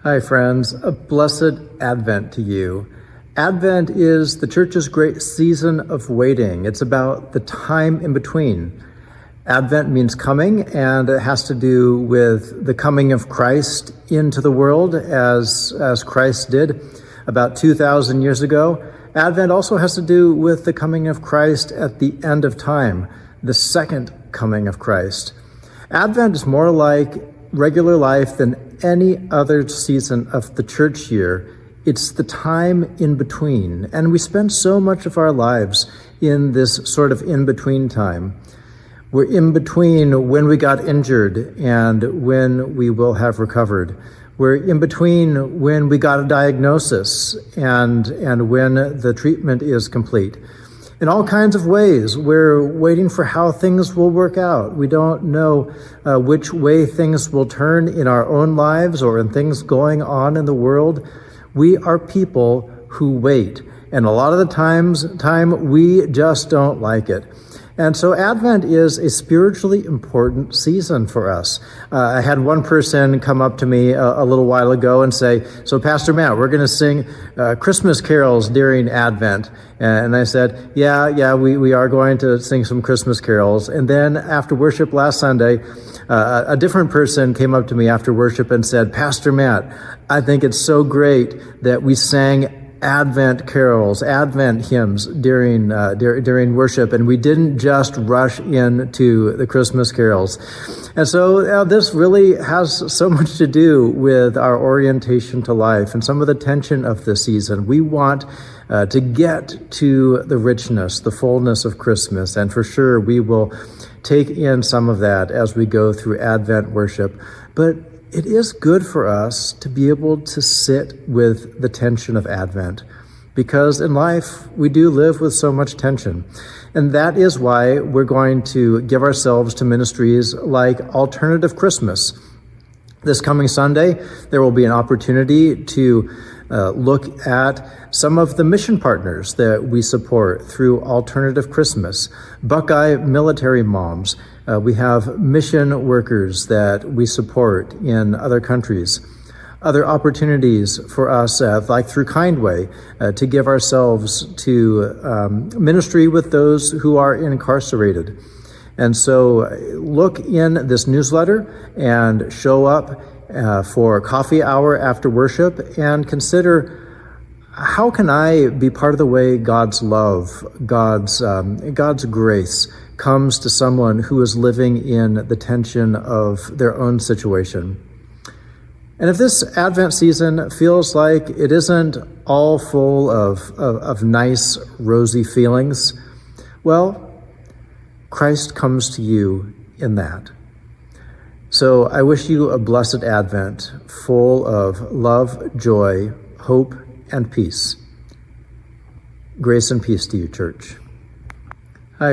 Hi, friends. A blessed Advent to you. Advent is the church's great season of waiting. It's about the time in between. Advent means coming, and it has to do with the coming of Christ into the world as Christ did about 2,000 years ago. Advent also has to do with the coming of Christ at the end of time, the second coming of Christ. Advent is more like regular life than any other season of the church year. It's the time in between, and we spend so much of our lives in this sort of in-between time. We're in between when we got injured and when we will have recovered. We're in between when we got a diagnosis and when the treatment is complete. In all kinds of ways, we're waiting for how things will work out. We don't know which way things will turn in our own lives or in things going on in the world. We are people who wait, and a lot of the time we just don't like it. And so Advent is a spiritually important season for us. I had one person come up to me a little while ago and say, "So Pastor Matt, we're going to sing Christmas carols during Advent." And I said, yeah, we are going to sing some Christmas carols. And then after worship last Sunday, a different person came up to me after worship and said, "Pastor Matt, I think it's so great that we sang Advent carols, Advent hymns during worship, and we didn't just rush into the Christmas carols." And so this really has so much to do with our orientation to life and some of the tension of this season. We want to get to the richness, the fullness of Christmas, and for sure we will take in some of that as we go through Advent worship. But it is good for us to be able to sit with the tension of Advent, because in life we do live with so much tension. And that is why we're going to give ourselves to ministries like Alternative Christmas. This coming Sunday, there will be an opportunity to look at some of the mission partners that we support through Alternative Christmas. Buckeye Military Moms. We have mission workers that we support in other countries. Other opportunities for us, like through Kindway, to give ourselves to ministry with those who are incarcerated. And so look in this newsletter and show up for coffee hour after worship and consider, how can I be part of the way God's love, God's grace comes to someone who is living in the tension of their own situation? And if this Advent season feels like it isn't all full of nice, rosy feelings, well, Christ comes to you in that. So I wish you a blessed Advent full of love, joy, hope, and peace. Grace and peace to you, church.